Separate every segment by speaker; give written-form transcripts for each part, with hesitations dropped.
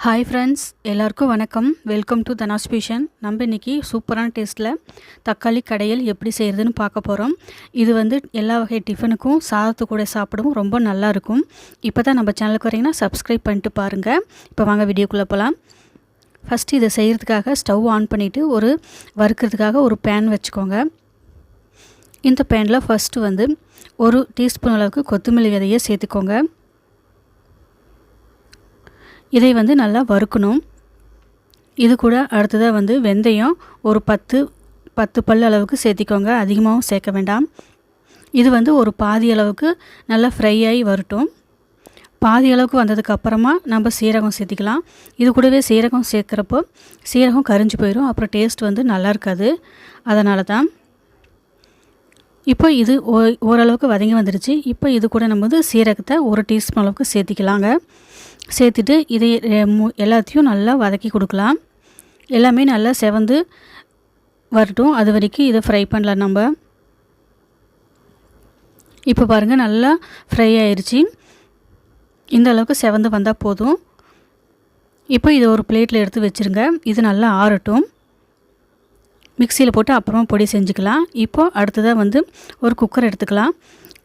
Speaker 1: Hi friends, எல்லாருக்கும் வணக்கம். Welcome to Dhana's kitchen. நம்ம இன்றைக்கி சூப்பரான டேஸ்ட்டில் தக்காளி கடையல் எப்படி செய்கிறதுன்னு பார்க்க போகிறோம். இது எல்லா வகை டிஃபனுக்கும் சாதத்து கூட சாப்பிடவும் ரொம்ப நல்லாயிருக்கும். இப்போ தான் நம்ம சேனலுக்கு வரீங்கன்னா சப்ஸ்கிரைப் பண்ணிட்டு பாருங்கள். இப்போ வாங்க வீடியோக்குள்ளே போகலாம். ஃபஸ்ட்டு இதை செய்கிறதுக்காக ஸ்டவ் ஆன் பண்ணிவிட்டு வறுக்கிறதுக்காக ஒரு பேன் வச்சுக்கோங்க. இந்த பேனில் ஃபஸ்ட்டு ஒரு டீஸ்பூன் அளவுக்கு கொத்தமல்லி விதையை சேர்த்துக்கோங்க. இதை நல்லா வறுக்கணும். இது கூட அடுத்ததாக வெந்தயம் ஒரு 10 பல் அளவுக்கு சேர்த்திக்கோங்க. அதிகமாகவும் சேர்க்க வேண்டாம். இது ஒரு பாதி அளவுக்கு நல்லா ஃப்ரை ஆகி வரட்டும். பாதி அளவுக்கு வந்ததுக்கப்புறமா நம்ம சீரகம் சேர்த்திக்கலாம். இது கூடவே சீரகம் சேர்க்குறப்போ சீரகம் கரிஞ்சு போயிடும், அப்புறம் டேஸ்ட் நல்லா இருக்காது. அதனால தான் இப்போ இது ஓரளவுக்கு வதங்கி வந்துடுச்சு. இப்போ இது கூட நம்ம சீரகத்தை ஒரு டீஸ்பூன் அளவுக்கு சேர்த்திக்கலாங்க. சேர்த்துட்டு இதை எல்லாத்தையும் நல்லா வதக்கி கொடுக்கலாம். எல்லாமே நல்லா செவந்து வரட்டும். அது வரைக்கும் இதை ஃப்ரை பண்ணலாம் நம்ம. இப்போ பாருங்கள், நல்லா ஃப்ரை ஆயிடுச்சு. இந்த அளவுக்கு செவந்து வந்தால் போதும். இப்போ இதை ஒரு பிளேட்டில் எடுத்து வச்சுருங்க. இது நல்லா ஆறட்டும். மிக்சியில் போட்டு அப்புறமா பொடி செஞ்சுக்கலாம். இப்போது அடுத்ததாக ஒரு குக்கர் எடுத்துக்கலாம்.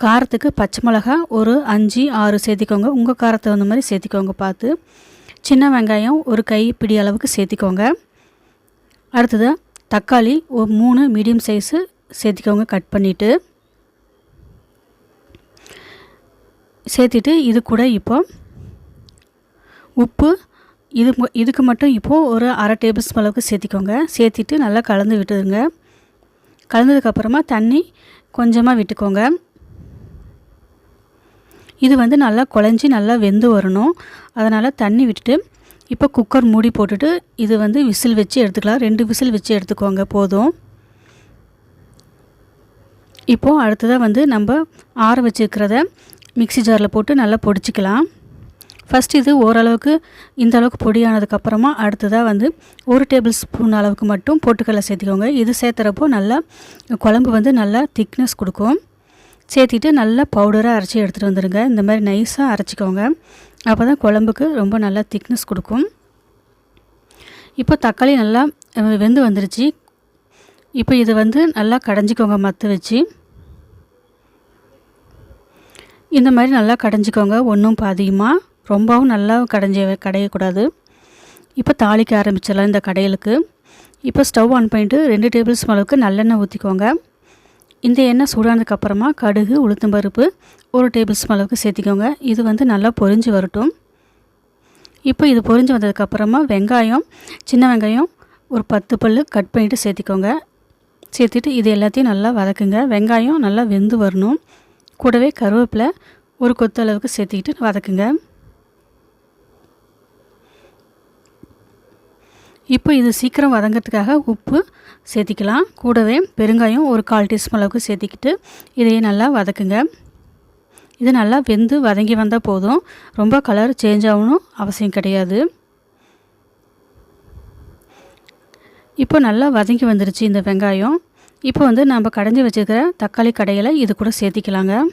Speaker 1: காரத்துக்கு பச்சை மிளகா ஒரு 5-6 சேர்த்திக்கோங்க. உங்கள் காரத்தை வந்த மாதிரி சேர்த்திக்கோங்க பார்த்து. சின்ன வெங்காயம் ஒரு கைப்பிடி அளவுக்கு சேர்த்திக்கோங்க. அடுத்ததாக தக்காளி ஒரு 3 மீடியம் சைஸு சேர்த்திக்கோங்க, கட் பண்ணிவிட்டு. சேர்த்திட்டு இது கூட இப்போ உப்பு இதுக்கு மட்டும் இப்போது ஒரு 1/2 டேபிள் ஸ்பூன் அளவுக்கு சேர்த்திக்கோங்க. சேர்த்திட்டு நல்லா கலந்து விட்டுடுங்க. கலந்ததுக்கப்புறமா தண்ணி கொஞ்சமாக விட்டுக்கோங்க. இது நல்லா குழஞ்சி நல்லா வெந்து வரணும். அதனால் தண்ணி விட்டுட்டு இப்போ குக்கர் மூடி போட்டுட்டு இது விசில் வச்சு எடுத்துக்கலாம். 2 விசில் வச்சு எடுத்துக்கோங்க, போதும். இப்போது அடுத்ததாக நம்ம ஆற வச்சுருக்கிறத மிக்ஸி ஜாரில் போட்டு நல்லா பொடிச்சிக்கலாம். ஃபஸ்ட்டு இது ஓரளவுக்கு இந்த அளவுக்கு பொடியானதுக்கப்புறமா அடுத்ததாக ஒரு டேபிள் ஸ்பூன் அளவுக்கு மட்டும் பொட்டுக்கடலை சேர்த்திக்கோங்க. இது சேர்த்துறப்போ நல்லா குழம்பு நல்லா திக்னஸ் கொடுக்கும். சேர்த்திட்டு நல்லா பவுடராக அரைச்சி எடுத்துகிட்டு வந்துடுங்க. இந்த மாதிரி நைஸாக அரைச்சிக்கோங்க. அப்போ தான் குழம்புக்கு ரொம்ப நல்லா திக்னஸ் கொடுக்கும். இப்போ தக்காளி நல்லா வெந்து வந்துருச்சு. இப்போ இது நல்லா கடைஞ்சிக்கோங்க மற்ற வச்சு. இந்த மாதிரி நல்லா கடைஞ்சிக்கோங்க, ஒன்றும் பாதியமாக. ரொம்பவும் நல்லா கடையக்கூடாது. இப்போ தாளிக்க ஆரம்பிச்சிடலாம் இந்த கடையலுக்கு. இப்போ ஸ்டவ் ஆன் பண்ணிவிட்டு 2 டேபிள் ஸ்பூன் அளவுக்கு நல்லெண்ணெய் ஊற்றிக்கோங்க. இந்த எண்ணெய் சூடானதுக்கப்புறமா கடுகு உளுத்தம்பருப்பு ஒரு டேபிள் ஸ்பூன் அளவுக்கு சேர்த்திக்கோங்க. இது நல்லா பொரிஞ்சு வரட்டும். இப்போ இது பொரிஞ்சு வந்ததுக்கப்புறமா வெங்காயம், சின்ன வெங்காயம் ஒரு 10 பல் கட் பண்ணிவிட்டு சேர்த்திக்கோங்க. சேர்த்துட்டு இது எல்லாத்தையும் நல்லா வதக்குங்க. வெங்காயம் நல்லா வெந்து வரணும். கூடவே கருவேப்பிலை ஒரு கொத்து அளவுக்கு சேர்த்திக்கிட்டு வதக்குங்க. இப்போ இது சீக்கிரம் வதங்கிறதுக்காக உப்பு சேர்த்திக்கலாம். கூடவே பெருங்காயம் ஒரு 1/4 டீஸ்பூன் அளவுக்கு சேர்த்திக்கிட்டு இதையே நல்லா வதக்குங்க. இது நல்லா வெந்து வதங்கி வந்தால் போதும். ரொம்ப கலர் சேஞ்ச் ஆகணும் அவசியம் கிடையாது. இப்போ நல்லா வதங்கி வந்துருச்சு இந்த வெங்காயம். இப்போ நம்ம கடைஞ்சி வச்சுருக்கிற தக்காளி கடைகளை இது கூட சேர்த்திக்கலாங்க.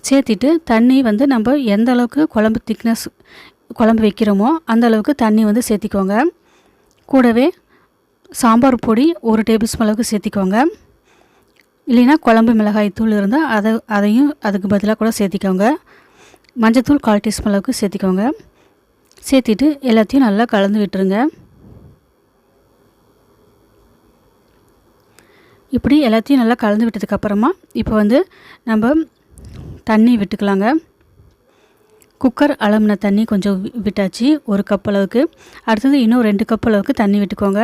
Speaker 1: சேர்த்திட்டு தண்ணி நம்ம எந்த அளவுக்கு குழம்பு வைக்கிறோமோ அந்த அளவுக்கு தண்ணி சேர்த்திக்கோங்க. கூடவே சாம்பார் பொடி ஒரு டேபிள் ஸ்பூன் அளவுக்கு சேர்த்திக்கோங்க. இல்லைன்னா குழம்பு மிளகாய் தூள் இருந்தால் அதையும் அதுக்கு பதிலாக கூட சேர்த்திக்கோங்க. மஞ்சத்தூள் 1/4 டீஸ்பூன் அளவுக்கு சேர்த்திக்கோங்க. சேர்த்திட்டு எல்லாத்தையும் நல்லா கலந்து விட்டுருங்க. இப்படி எல்லாத்தையும் நல்லா கலந்து விட்டதுக்கப்புறமா இப்போ நம்ம தண்ணி விட்டுக்கலாங்க. குக்கர் அளவுன தண்ணி கொஞ்சம் விட்டாச்சு, 1 கப் அளவுக்கு. அடுத்தது இன்னும் 2 கப் அளவுக்கு தண்ணி விட்டுக்கோங்க.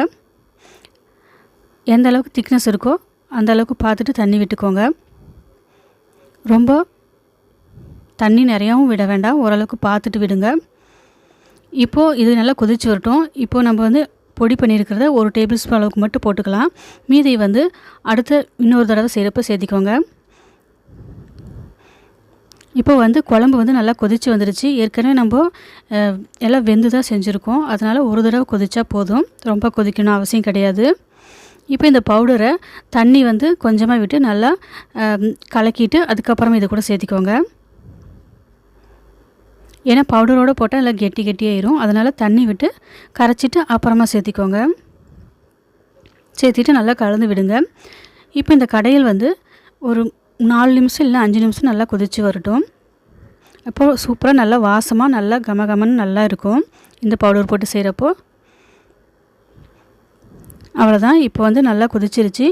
Speaker 1: எந்த அளவுக்கு திக்னஸ் இருக்கோ அந்த அளவுக்கு பார்த்துட்டு தண்ணி விட்டுக்கோங்க. ரொம்ப தண்ணி நிறையாவும் விட வேண்டாம், ஓரளவுக்கு பார்த்துட்டு விடுங்க. இப்போது இது நல்லா கொதிச்சு வரட்டும். இப்போது நம்ம பொடி பண்ணியிருக்கிறத ஒரு டேபிள் ஸ்பூன் அளவுக்கு மட்டும் போட்டுக்கலாம். மீதி அடுத்த இன்னொரு தடவை செய்கிறப்ப சேர்த்திக்கோங்க. இப்போ குழம்பு நல்லா கொதித்து வந்துடுச்சு. ஏற்கனவே நம்ம எல்லாம் வெந்து தான் செஞ்சுருக்கோம். அதனால் ஒரு தடவை கொதிச்சா போதும், ரொம்ப கொதிக்கணும் அவசியம் கிடையாது. இப்போ இந்த பவுடரை தண்ணி கொஞ்சமாக விட்டு நல்லா கலக்கிட்டு அதுக்கப்புறமா இதை கூட சேர்த்திக்கோங்க. ஏன்னா பவுடரோடு போட்டால் நல்லா கெட்டியாயிரும். அதனால் தண்ணி விட்டு கரைச்சிட்டு அப்புறமா சேர்த்திக்கோங்க. சேர்த்திட்டு நல்லா கலந்து விடுங்க. இப்போ இந்த கடையில் வந்து ஒரு 4 நிமிஷம் இல்லை 5 நிமிஷம் நல்லா கொதித்து வரட்டும். அப்போது சூப்பராக நல்லா வாசமாக நல்லா கமகமன்னு நல்லா இருக்கும் இந்த பவுடர் போட்டு செய்கிறப்போ. அவ்வளோதான். இப்போ வந்து நல்லா கொதிச்சிருச்சு.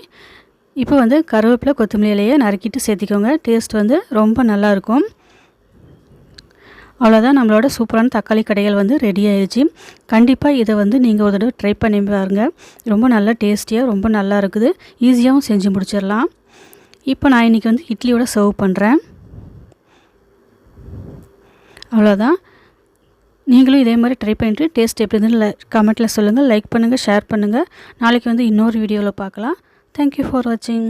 Speaker 1: இப்போ வந்து கருவேப்பிலை கொத்தமல்லி இலையை நறுக்கிட்டு சேர்த்திக்கோங்க. டேஸ்ட் வந்து ரொம்ப நல்லாயிருக்கும். அவ்வளோதான், நம்மளோட சூப்பரான தக்காளி கடைகள் வந்து ரெடி ஆயிடுச்சு. கண்டிப்பாக இதை வந்து நீங்கள் ஒரு தடவை ட்ரை பண்ணி பாருங்கள். ரொம்ப நல்லா டேஸ்டியாக ரொம்ப நல்லா இருக்குது. ஈஸியாகவும் செஞ்சு முடிச்சிடலாம். இப்போ நான் இன்றைக்கி வந்து இட்லியோட சர்வ் பண்ணுறேன். அவ்வளோதான். நீங்களும் இதே மாதிரி ட்ரை பண்ணிவிட்டு டேஸ்ட் எப்படி இருந்துன்னு கமெண்ட்டில் சொல்லுங்கள். லைக் பண்ணுங்கள், ஷேர் பண்ணுங்கள். நாளைக்கு வந்து இன்னொரு வீடியோவில் பார்க்கலாம். தேங்க்யூ ஃபார் வாட்சிங்.